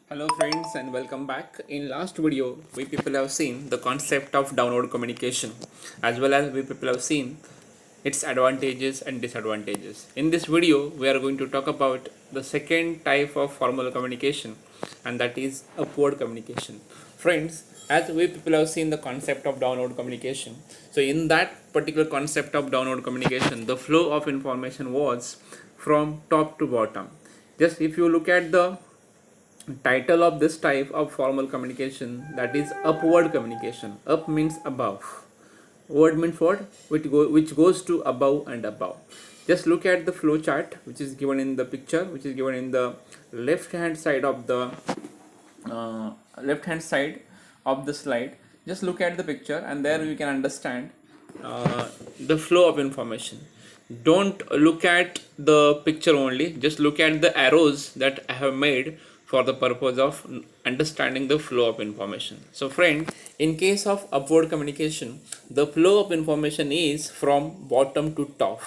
Hello friends and welcome back. In last video, we people have seen the concept of downward communication as well as we people have seen its advantages and disadvantages. In this video, we are going to talk about the second type of formal communication and that is upward communication. Friends, as we people have seen the concept of downward communication. So in that particular concept of downward communication, the flow of information was from top to bottom. Just if you look at the title of this type of formal communication, that is upward communication. Up means above, word means what, which goes to above and above. Just look at the flow chart which is given in the picture, which is given in the left hand side of the uh, left hand side of the slide. Just look at the picture and there you can understand the flow of information. Don't look at the picture only, just look at the arrows that I have made for the purpose of understanding the flow of information. So friend, in case of upward communication, the flow of information is from bottom to top.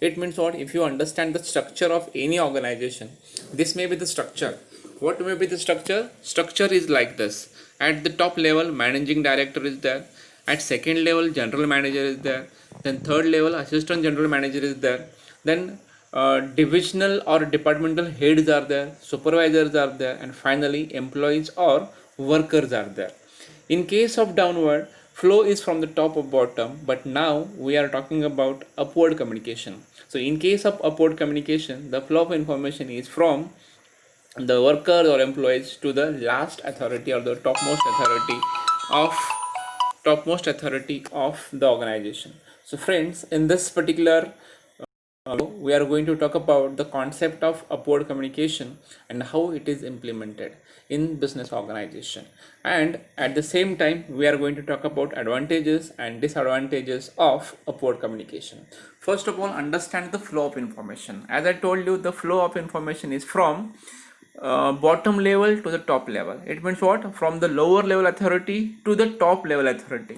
It means what, if you understand the structure of any organization, this may be the structure. What may be the structure? Structure is like this. At the top level, managing director is there. At second level, general manager is there. Then third level, assistant general manager is there. Then divisional or departmental heads are there. Supervisors are there. And finally, employees or workers are there. In case of downward, flow is from the top of bottom, but now we are talking about upward communication. So in case of upward communication, the flow of information is from the workers or employees to the last authority or the of topmost authority of the organization. So friends, in this particular we are going to talk about the concept of upward communication and how it is implemented in business organization, and at the same time we are going to talk about advantages and disadvantages of upward communication. First of all, understand the flow of information. As I told you, the flow of information is from bottom level to the top level. It means what, from the lower level authority to the top level authority.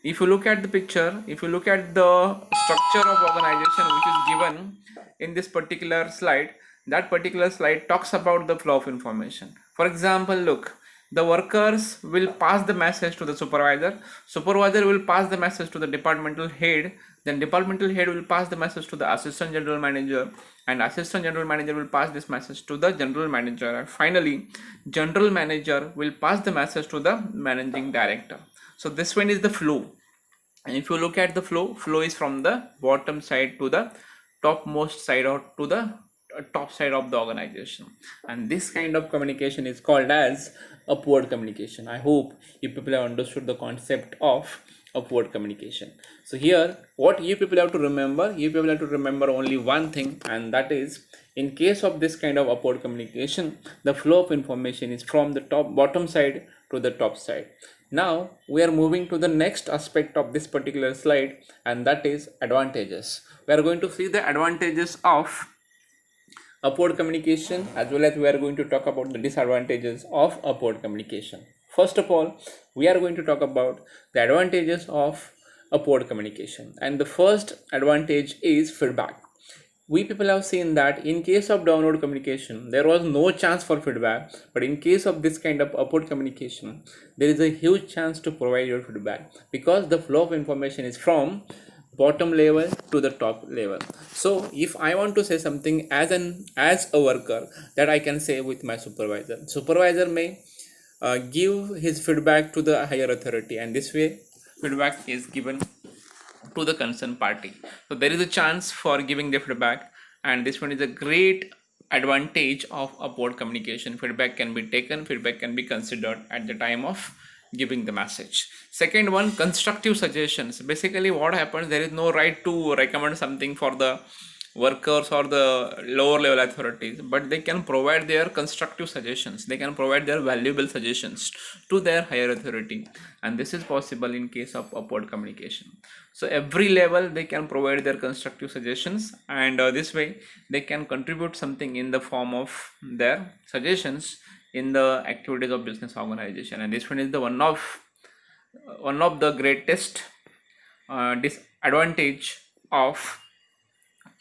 If you look at the picture, if you look at the structure of organization which is given in this particular slide, that particular slide talks about the flow of information. For example, look, the workers will pass the message to the supervisor will pass the message to the departmental head, then departmental head will pass the message to the assistant general manager, and assistant general manager will pass this message to the general manager, and finally general manager will pass the message to the managing director. So this one is the flow. And if you look at the flow is from the bottom side to the topmost side or to the top side of the organization, and this kind of communication is called as upward communication. I hope you people have understood the concept of upward communication. So here, what you people have to remember, you people have to remember only one thing, and that is, in case of this kind of upward communication, the flow of information is from the bottom side to the top side. Now we are moving to the next aspect of this particular slide, and that is advantages. We are going to see the advantages of upward communication, as well as we are going to talk about the disadvantages of upward communication. First of all, we are going to talk about the advantages of upward communication, and the first advantage is feedback. We people have seen that in case of downward communication there was no chance for feedback, but in case of this kind of upward communication there is a huge chance to provide your feedback, because the flow of information is from bottom level to the top level. So if I want to say something as a worker, that I can say with my supervisor may give his feedback to the higher authority, and this way feedback is given to the concerned party. So there is a chance for giving the feedback, and this one is a great advantage of upward communication. Feedback can be taken, feedback can be considered at the time of giving the message. Second one, constructive suggestions. Basically what happens, there is no right to recommend something for the workers or the lower level authorities, but they can provide their constructive suggestions, they can provide their valuable suggestions to their higher authority, and this is possible in case of upward communication. So every level they can provide their constructive suggestions, and this way they can contribute something in the form of their suggestions in the activities of business organization. And this one is the one of the greatest disadvantage of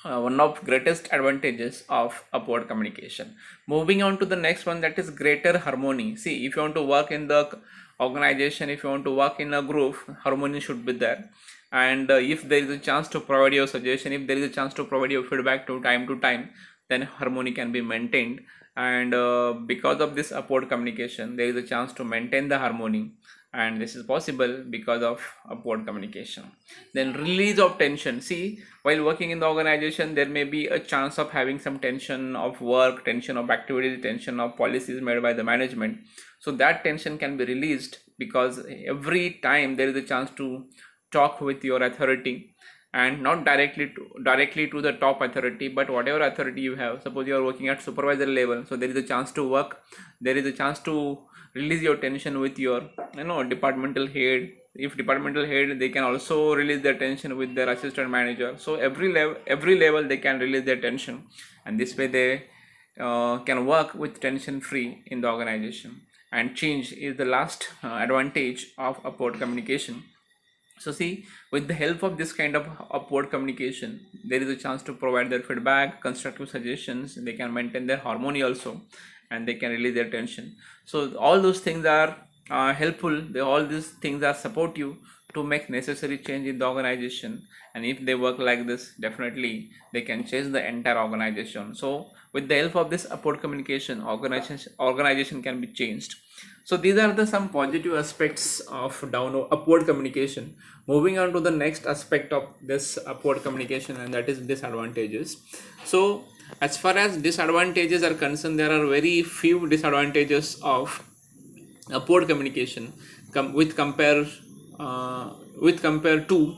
one of greatest advantages of upward communication. Moving on to the next one, that is greater harmony. See, if you want to work in the organization, if you want to work in a group, harmony should be there. And if there is a chance to provide your suggestion, if there is a chance to provide your feedback to time, then harmony can be maintained. And because of this upward communication, there is a chance to maintain the harmony, and this is possible because of upward communication. Then release of tension. See, while working in the organization, there may be a chance of having some tension of work, tension of activities, tension of policies made by the management. So that tension can be released because every time there is a chance to talk with your authority, and not directly to the top authority, but whatever authority you have. Suppose you are working at supervisor level, so there is a chance to work, there is a chance to release your tension with your departmental head. If departmental head, they can also release their tension with their assistant manager. So every level they can release their tension, and this way they can work with tension free in the organization. And change is the last advantage of upward communication. So see, with the help of this kind of upward communication, there is a chance to provide their feedback, constructive suggestions. They can maintain their harmony also, and they can release their tension. So all those things are helpful. All these things are supportive to make necessary change in the organization. And if they work like this, definitely they can change the entire organization. So with the help of this upward communication, organization can be changed. So these are the some positive aspects of upward communication. Moving on to the next aspect of this upward communication, and that is disadvantages. So as far as disadvantages are concerned, there are very few disadvantages of upward communication compared to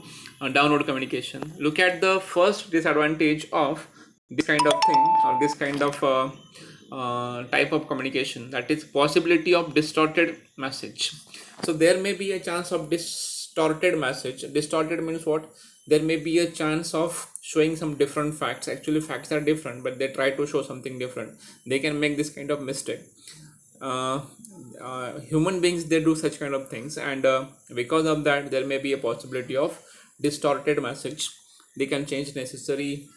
downward communication. Look at the first disadvantage of this kind of thing, or this kind of type of communication, that is possibility of distorted message. So there may be a chance of distorted message. Distorted means what? There may be a chance of showing some different facts. Actually facts are different, but they try to show something different. They can make this kind of mistake. Human beings, they do such kind of things, and because of that there may be a possibility of distorted message. They can change necessary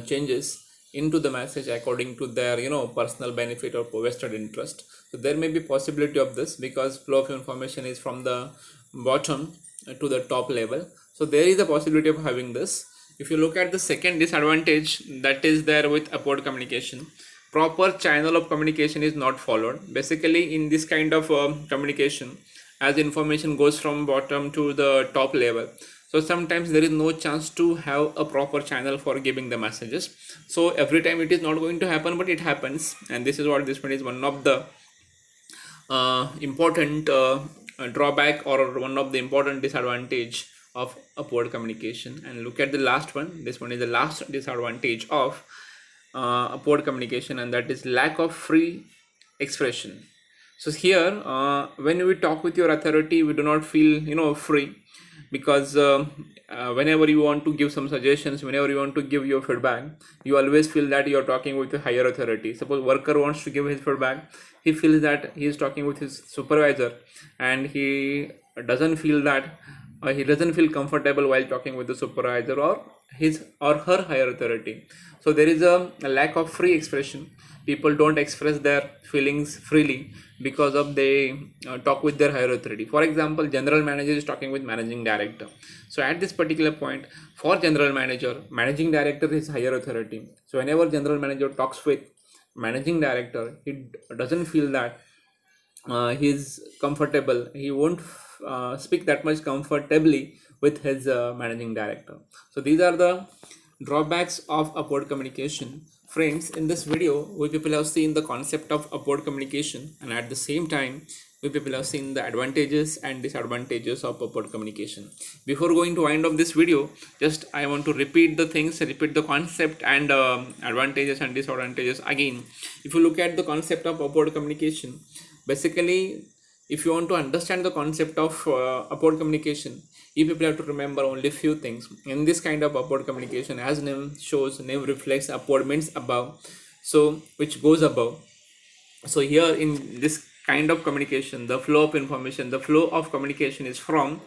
changes into the message according to their personal benefit or vested interest. So there may be possibility of this, because flow of information is from the bottom to the top level. So there is a possibility of having this. If you look at the second disadvantage that is there with upward communication, proper channel of communication is not followed. Basically in this kind of communication, as information goes from bottom to the top level, so sometimes there is no chance to have a proper channel for giving the messages. So every time it is not going to happen, but it happens, and this is one is one of the important drawback, or one of the important disadvantage of upward communication. And look at the last one. This one is the last disadvantage of upward communication, and that is lack of free expression. So here when we talk with your authority, we do not feel free, because whenever you want to give some suggestions, whenever you want to give your feedback, you always feel that you are talking with a higher authority. Suppose worker wants to give his feedback, he feels that he is talking with his supervisor, and he doesn't feel comfortable while talking with the supervisor or his or her higher authority. So there is a lack of free expression. People don't express their feelings freely because of they talk with their higher authority. For example, general manager is talking with managing director. So at this particular point, for general manager, managing director is higher authority. So whenever general manager talks with managing director, he doesn't feel that he's comfortable. He won't speak that much comfortably with his managing director. So these are the drawbacks of upward communication. Friends, in this video, we people have seen the concept of upward communication, and at the same time, we people have seen the advantages and disadvantages of upward communication. Before going to wind up this video, just I want to repeat the concept and advantages and disadvantages again. If you look at the concept of upward communication, basically, if you want to understand the concept of upward communication, you people have to remember only few things. In this kind of upward communication, as name shows, name reflects, upward means above, so which goes above. So here in this kind of communication, the flow of information, the flow of communication is from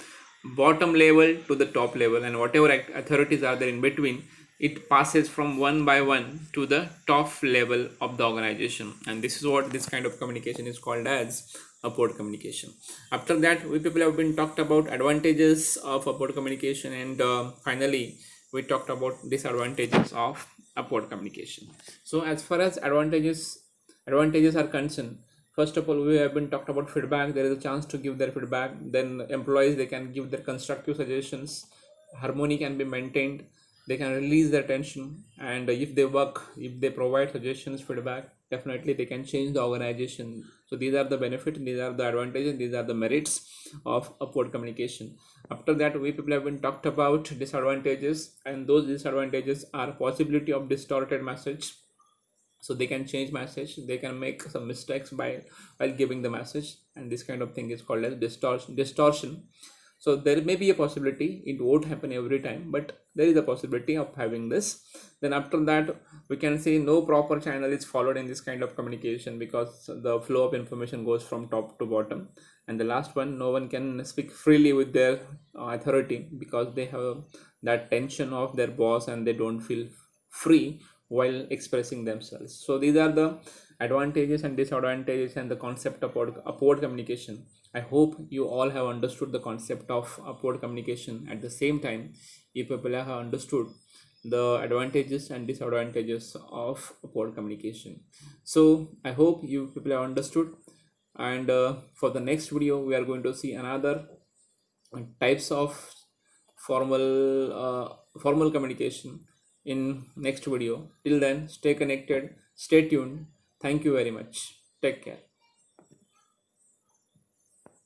bottom level to the top level, and whatever authorities are there in between, it passes from one by one to the top level of the organization, and this is what this kind of communication is called as upward communication. After that, we people have been talked about advantages of upward communication, and finally we talked about disadvantages of upward communication. So as far as advantages are concerned, first of all, we have been talked about feedback. There is a chance to give their feedback. Then employees, they can give their constructive suggestions. Harmony can be maintained. They can release their tension, and if they provide suggestions, feedback, definitely they can change the organization. So these are the benefits, these are the advantages, these are the merits of upward communication. After that, we people have been talked about disadvantages, and those disadvantages are possibility of distorted message. So they can change message, they can make some mistakes while giving the message, and this kind of thing is called as distortion. So there may be a possibility, it won't happen every time, but there is a possibility of having this. Then after that, we can say no proper channel is followed in this kind of communication, because the flow of information goes from top to bottom. And the last one, no one can speak freely with their authority, because they have that tension of their boss and they don't feel free while expressing themselves. So these are the advantages and disadvantages and the concept of upward communication. I hope you all have understood the concept of upward communication. At the same time, you people have understood the advantages and disadvantages of upward communication. So I hope you people have understood. And for the next video, we are going to see another types of formal communication in next video. Till then, stay connected, stay tuned. Thank you very much. Take care.